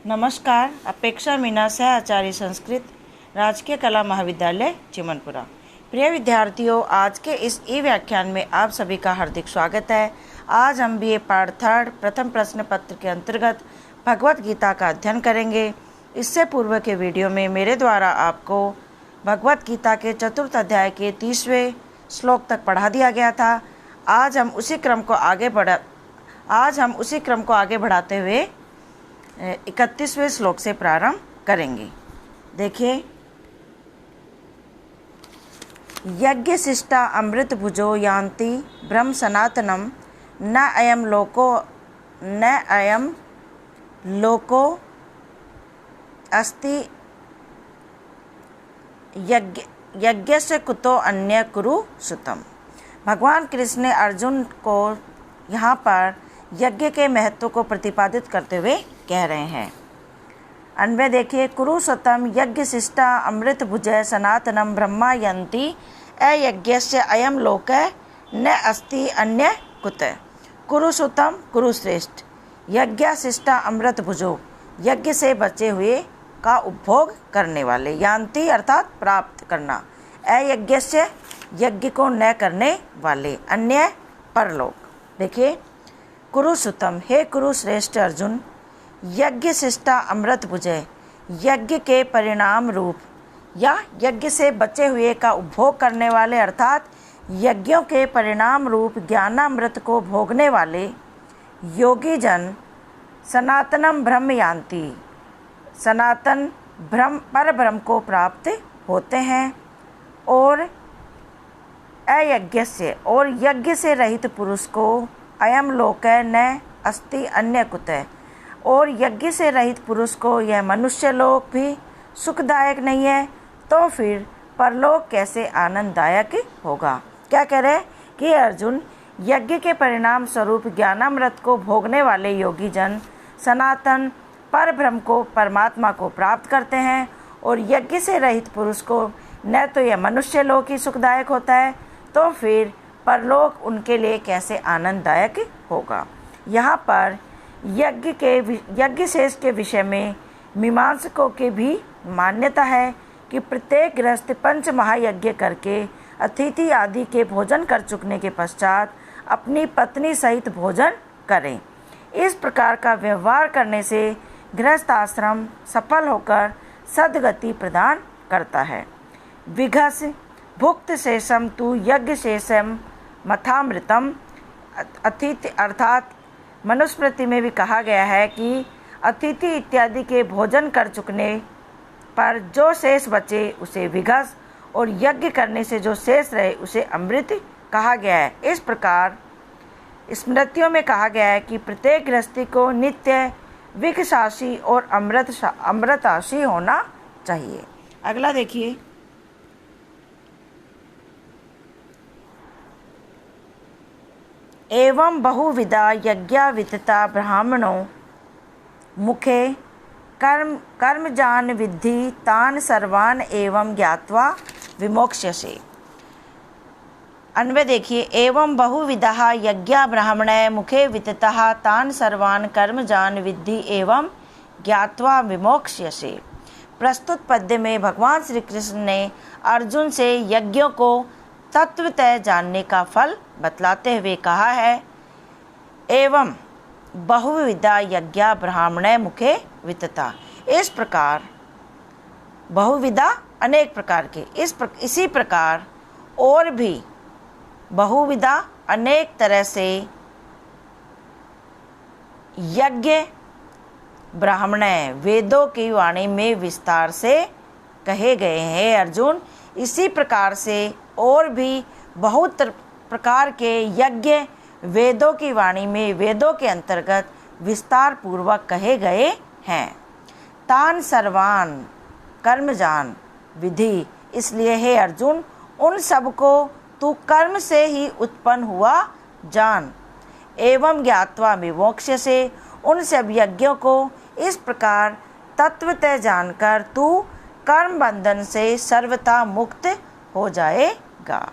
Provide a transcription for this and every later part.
नमस्कार। अपेक्षा मीना सह आचार्य संस्कृत राजकीय कला महाविद्यालय चिमनपुरा। प्रिय विद्यार्थियों, आज के इस ई व्याख्यान में आप सभी का हार्दिक स्वागत है। आज हम BA पार्ट 3 प्रथम प्रश्न पत्र के अंतर्गत भगवत गीता का अध्ययन करेंगे। इससे पूर्व के वीडियो में मेरे द्वारा आपको भगवत गीता के 4th अध्याय के 30वें श्लोक तक पढ़ा दिया गया था। आज हम उसी क्रम को आगे बढ़ाते हुए 31वें श्लोक से प्रारंभ करेंगे। देखिए, यज्ञ शिष्टा अमृत भुजो यान्ति ब्रह्म सनातनम न अयम लोको अस्ति यज्ञस्य कुतो अन्य कुरु सुतम। भगवान कृष्ण ने अर्जुन को यहाँ पर यज्ञ के महत्व को प्रतिपादित करते हुए कह रहे हैं। अन्वय देखिए, कुरुशतम यज्ञ शिष्टा अमृत भुजय सनातनम ब्रह्मा यन्ति अयज्ञस्य अयम लोक न अस्ति अन्य कुत। कुरुशतम कुरुश्रेष्ठ, यज्ञ शिष्टा अमृत भुजो यज्ञ से बचे हुए का उपभोग करने वाले, यान्ति अर्थात प्राप्त करना, अयज्ञस्य यज्ञ को न करने वाले, अन्य परलोक। देखिए, कुरुसुतम, हे कुरुश्रेष्ठ अर्जुन, यज्ञ शिष्टा अमृत भुजय यज्ञ के परिणाम रूप या यज्ञ से बचे हुए का उपभोग करने वाले अर्थात यज्ञों के परिणाम रूप ज्ञानामृत को भोगने वाले योगी जन सनातनम ब्रह्म यान्ति, सनातन ब्रह्म पर ब्रह्म को प्राप्त होते हैं। और अयज्ञस्य और यज्ञ से रहित पुरुष को अयम लोक न अस्ति अन्य कुतः, और यज्ञ से रहित पुरुष को यह मनुष्य लोक भी सुखदायक नहीं है, तो फिर परलोक कैसे आनंददायक होगा। क्या कह रहे हैं कि अर्जुन, यज्ञ के परिणाम स्वरूप ज्ञानामृत को भोगने वाले योगी जन सनातन पर ब्रह्म को, परमात्मा को प्राप्त करते हैं, और यज्ञ से रहित पुरुष को न तो यह मनुष्य लोक ही सुखदायक होता है, तो फिर परलोक उनके लिए कैसे आनंददायक होगा। यहाँ पर यज्ञ शेष के विषय में मीमांसकों की भी मान्यता है कि प्रत्येक गृहस्थ 5 महायज्ञ करके अतिथि आदि के भोजन कर चुकने के पश्चात अपनी पत्नी सहित भोजन करें। इस प्रकार का व्यवहार करने से गृहस्थ आश्रम सफल होकर सद्गति प्रदान करता है। विघस भुक्त शेषम तु यज्ञ शेषम मथामृतम। अतिथि अर्थात मनुस्मृति में भी कहा गया है कि अतिथि इत्यादि के भोजन कर चुकने पर जो शेष बचे उसे विघस, और यज्ञ करने से जो शेष रहे उसे अमृत कहा गया है। इस प्रकार स्मृतियों में कहा गया है कि प्रत्येक गृहस्थी को नित्य विघसाशी और अमृताशी होना चाहिए। अगला देखिए, एवं बहुविधा यज्ञा वितता ब्राह्मणों मुखे कर्मजान विद्धि तान सर्वान एवं ज्ञात्वा विमोक्ष्यसे। अन्वय देखिए, एवं बहुविधा यज्ञा ब्राह्मणे मुखे वितता तान सर्वान कर्मजान विद्धि एवं ज्ञात्वा विमोक्ष्यसे। प्रस्तुत पद्य में भगवान श्री कृष्ण ने अर्जुन से यज्ञों को तत्वतः जानने का फल बतलाते हुए कहा है, एवं बहुविधा यज्ञा ब्राह्मणे मुखे वितता। इस प्रकार बहुविधा अनेक प्रकार के, इसी प्रकार और भी बहुविधा अनेक तरह से यज्ञ ब्राह्मणे वेदों की वाणी में विस्तार से कहे गए हैं। अर्जुन, इसी प्रकार से और भी बहुत प्रकार के यज्ञ वेदों की वाणी में, वेदों के अंतर्गत विस्तार पूर्वक कहे गए हैं। तान सर्वान कर्मजान विधि, इसलिए हे अर्जुन, उन सब को तू कर्म से ही उत्पन्न हुआ जान। एवं ज्ञात्वा विमोक्ष्य से, उन सब यज्ञों को इस प्रकार तत्वतः जानकर तू कर्म बंधन से सर्वथा मुक्त हो जाएगा।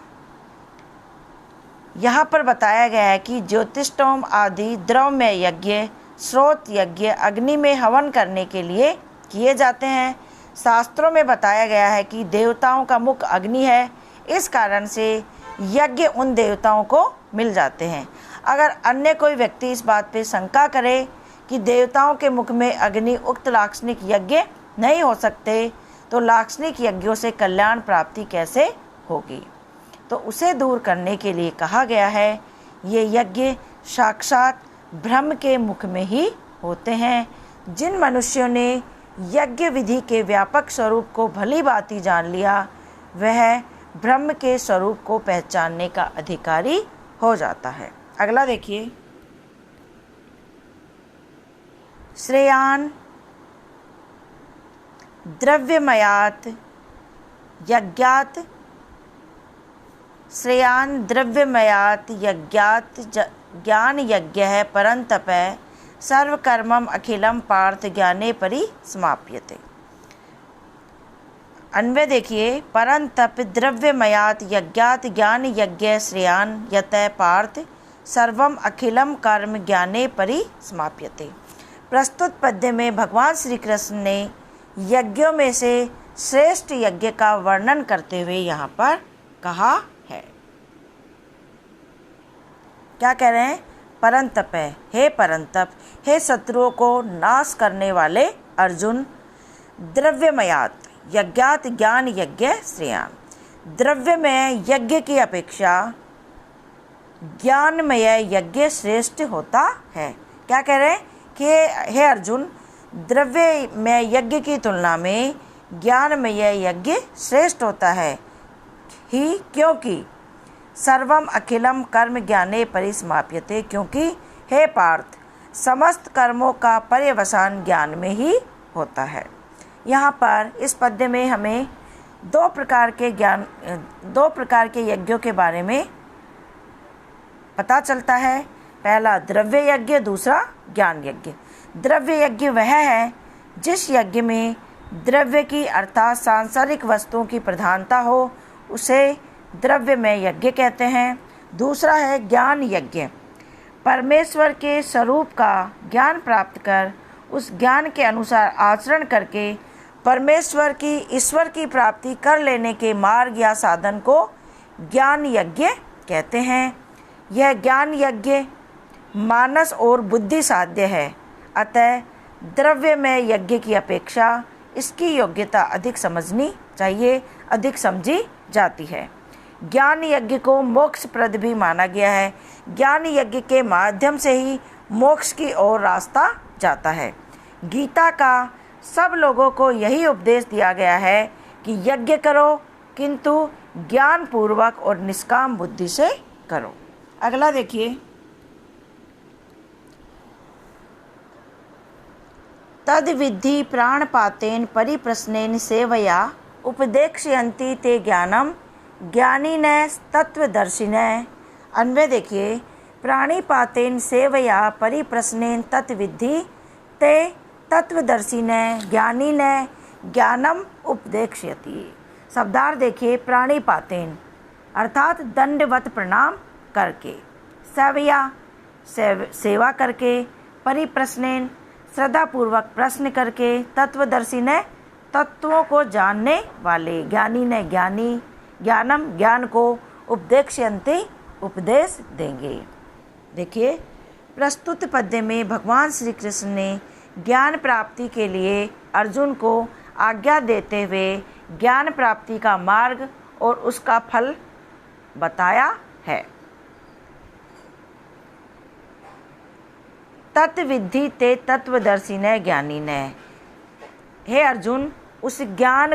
यहाँ पर बताया गया है कि ज्योतिष्टोम आदि द्रव्य यज्ञ स्रोत यज्ञ अग्नि में हवन करने के लिए किए जाते हैं। शास्त्रों में बताया गया है कि देवताओं का मुख अग्नि है, इस कारण से यज्ञ उन देवताओं को मिल जाते हैं। अगर अन्य कोई व्यक्ति इस बात पे शंका करे कि देवताओं के मुख में अग्नि उक्त लाक्षणिक यज्ञ नहीं हो सकते, तो लाक्षणिक यज्ञों से कल्याण प्राप्ति कैसे होगी? तो उसे दूर करने के लिए कहा गया है ये यज्ञ साक्षात ब्रह्म के मुख में ही होते हैं। जिन मनुष्यों ने यज्ञ विधि के व्यापक स्वरूप को भली भांति जान लिया, वह ब्रह्म के स्वरूप को पहचानने का अधिकारी हो जाता है। अगला देखिए, श्रेयान द्रव्यमयात यज्ञात, श्रेयान द्रव्यमयात यज्ञात ज्ञान यज्ञ है परंतप सर्वकर्मम अखिलम पार्थ ज्ञाने परिसमाप्यते। अन्वय देखिए, परंतप द्रव्यमयात यज्ञात ज्ञान यज्ञ श्रेयान यत पार्थ सर्वम अखिलम कर्म ज्ञाने परिसमाप्यते। प्रस्तुत पद्य में भगवान श्री कृष्ण ने यज्ञों में से श्रेष्ठ यज्ञ का वर्णन करते हुए यहाँ पर कहा है। क्या कह रहे हैं? परंतप है, हे परंतप, हे शत्रुओं को नाश करने वाले अर्जुन, द्रव्यमयात यज्ञात ज्ञान यज्ञ श्रेयान, द्रव्यमय यज्ञ की अपेक्षा ज्ञानमय यज्ञ श्रेष्ठ होता है। क्या कह रहे हैं कि हे अर्जुन, द्रव्यमय यज्ञ की तुलना में ज्ञानमय यज्ञ श्रेष्ठ होता है ही, क्योंकि सर्वम अखिलम कर्म ज्ञाने परिसमाप्यते, क्योंकि हे पार्थ, समस्त कर्मों का पर्यवसान ज्ञान में ही होता है। यहाँ पर इस पद्य में हमें दो प्रकार के यज्ञों के बारे में पता चलता है। पहला द्रव्य यज्ञ, दूसरा ज्ञान यज्ञ। द्रव्य यज्ञ वह है जिस यज्ञ में द्रव्य की अर्थात सांसारिक वस्तुओं की प्रधानता हो, उसे द्रव्यमय यज्ञ कहते हैं। दूसरा है ज्ञान यज्ञ, परमेश्वर के स्वरूप का ज्ञान प्राप्त कर उस ज्ञान के अनुसार आचरण करके परमेश्वर की ईश्वर की प्राप्ति कर लेने के मार्ग या साधन को ज्ञान यज्ञ कहते हैं। यह ज्ञान यज्ञ मानस और बुद्धि साध्य है, अतः द्रव्यमय यज्ञ की अपेक्षा इसकी योग्यता अधिक समझनी चाहिए, अधिक समझी जाती है। ज्ञान यज्ञ को मोक्षप्रद भी माना गया है। ज्ञान यज्ञ के माध्यम से ही मोक्ष की ओर रास्ता जाता है। गीता का सब लोगों को यही उपदेश दिया गया है कि यज्ञ करो, किंतु ज्ञान पूर्वक और निष्काम बुद्धि से करो। अगला देखिए, तद विद्धि प्राणपातेन परिप्रश्नेन सेवया उपदेक्ष्यन्ति ते ज्ञानम ज्ञानिन तत्वदर्शिन। अन्वय देखिए, प्राणिपातेन सेवया परिप्रश्नेन तत्विद्धि ते तत्वदर्शिन ज्ञानिन ज्ञानम उपदेक्ष्यति। शब्दार्थ देखिए, प्राणिपातेन अर्थात दंडवत प्रणाम करके, सेवया सेवा करके, परिप्रश्नेन श्रद्धापूर्वक प्रश्न करके, तत्वदर्शी ने तत्वों को जानने वाले, ज्ञानी ने ज्ञानी ज्ञानम ज्ञान को उपदेक्ष्यन्ति उपदेश देंगे। देखिए, प्रस्तुत पद्य में भगवान श्री कृष्ण ने ज्ञान प्राप्ति के लिए अर्जुन को आज्ञा देते हुए ज्ञान प्राप्ति का मार्ग और उसका फल बताया है। तत्विद्धि ते तत्वदर्शी ने ज्ञानी ने, हे अर्जुन, उस ज्ञान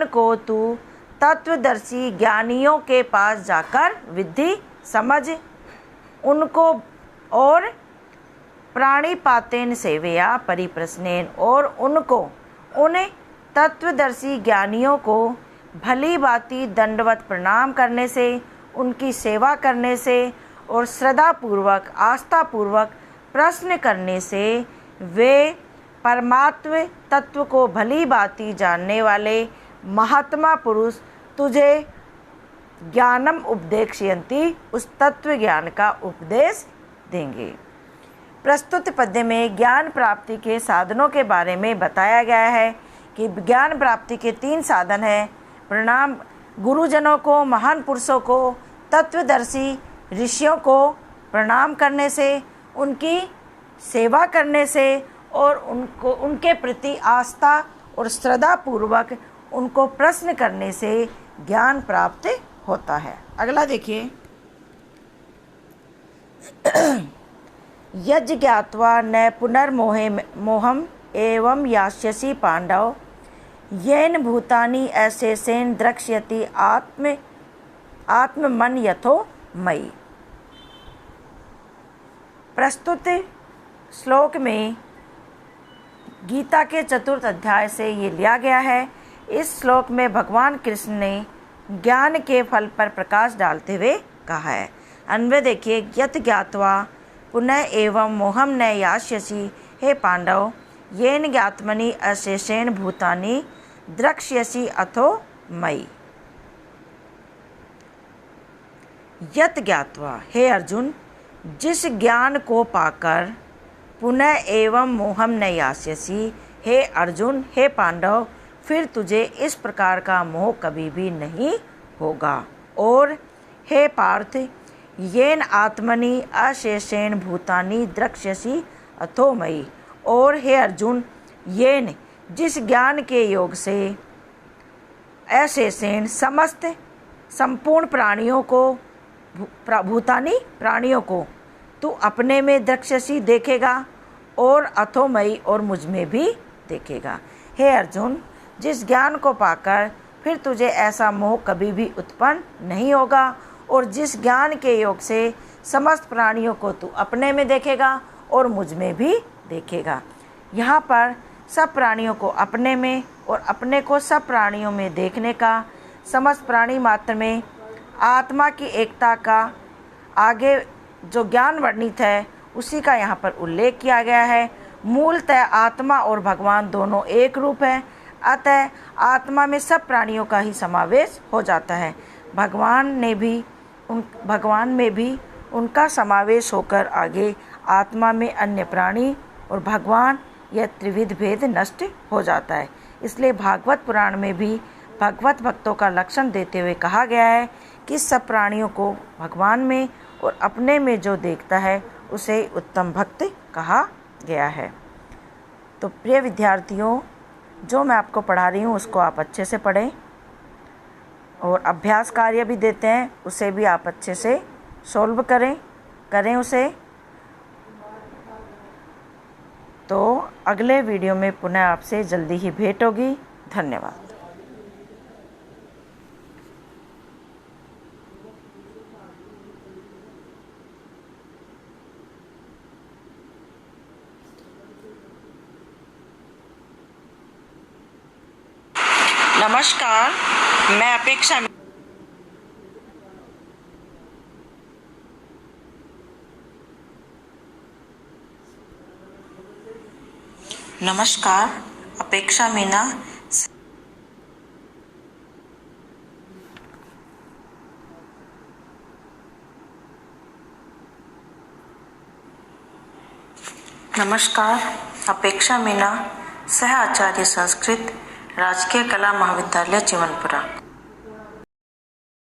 को तू तत्वदर्शी ज्ञानियों के पास जाकर विद्धि समझ उनको, और प्राणिपातेन सेवया परिप्रश्नेन, और उनको उन तत्वदर्शी ज्ञानियों को भली भांति दंडवत प्रणाम करने से, उनकी सेवा करने से और श्रद्धापूर्वक आस्थापूर्वक प्रश्न करने से वे परमात्म तत्व को भली भांति जानने वाले महात्मा पुरुष तुझे ज्ञानम उपदेक्ष्यन्ति, उस तत्व ज्ञान का उपदेश देंगे। प्रस्तुत पद्य में ज्ञान प्राप्ति के साधनों के बारे में बताया गया है कि ज्ञान प्राप्ति के 3 साधन हैं। प्रणाम गुरुजनों को, महान पुरुषों को, तत्वदर्शी ऋषियों को प्रणाम करने से, उनकी सेवा करने से और उनके प्रति आस्था और श्रद्धा पूर्वक उनको प्रश्न करने से ज्ञान प्राप्त होता है। अगला देखिए, यज्ञ ज्ञात्वा न पुनर्मोहम एवं यास्यसि पांडव येन भूतानि अशेषेण द्रक्ष्यति आत्ममन यथो मयि। प्रस्तुत श्लोक में गीता के 4th अध्याय से ये लिया गया है। इस श्लोक में भगवान कृष्ण ने ज्ञान के फल पर प्रकाश डालते हुए कहा है। अन्वय देखिए, यत् ज्ञात्वा पुनः एवं मोहम न यास्यसि हे पांडव येन ज्ञात्मनि अशेषेण भूतानि द्रक्ष्यसि अथो मयि। यत् ज्ञात्वा, हे अर्जुन, जिस ज्ञान को पाकर पुनः एवं मोहम न यास्यसि, हे अर्जुन, हे पांडव, फिर तुझे इस प्रकार का मोह कभी भी नहीं होगा। और हे पार्थ, येन आत्मनि अशेषेण भूतानि द्रक्ष्यसि अथो मयि। और हे अर्जुन, येन, जिस ज्ञान के योग से अशेषेण समस्त संपूर्ण प्राणियों को, भूतानि प्राणियों को तू अपने में द्रक्ष्यसि देखेगा और अथो मयि और मुझ में भी देखेगा। हे अर्जुन, जिस ज्ञान को पाकर फिर तुझे ऐसा मोह कभी भी उत्पन्न नहीं होगा और जिस ज्ञान के योग से समस्त प्राणियों को तू अपने में देखेगा और मुझ में भी देखेगा। यहाँ पर सब प्राणियों को अपने में और अपने को सब प्राणियों में देखने का, समस्त प्राणी मात्र में आत्मा की एकता का आगे जो ज्ञान वर्णित है उसी का यहाँ पर उल्लेख किया गया है। मूलतः आत्मा और भगवान दोनों एक रूप है, अतः आत्मा में सब प्राणियों का ही समावेश हो जाता है। भगवान में भी उनका समावेश होकर आगे आत्मा में अन्य प्राणी और भगवान, यह त्रिविध भेद नष्ट हो जाता है। इसलिए भागवत पुराण में भी भगवत भक्तों का लक्षण देते हुए कहा गया है कि सब प्राणियों को भगवान में और अपने में जो देखता है उसे उत्तम भक्त कहा गया है। तो प्रिय विद्यार्थियों, जो मैं आपको पढ़ा रही हूँ उसको आप अच्छे से पढ़ें और अभ्यास कार्य भी देते हैं उसे भी आप अच्छे से सॉल्व करें उसे। तो अगले वीडियो में पुनः आपसे जल्दी ही भेंट होगी। धन्यवाद। नमस्कार, मैं अपेक्षा। नमस्कार, अपेक्षा मीना। नमस्कार, अपेक्षा मीना, सह आचार्य संस्कृत, राजकीय कला महाविद्यालय चिमनपुरा।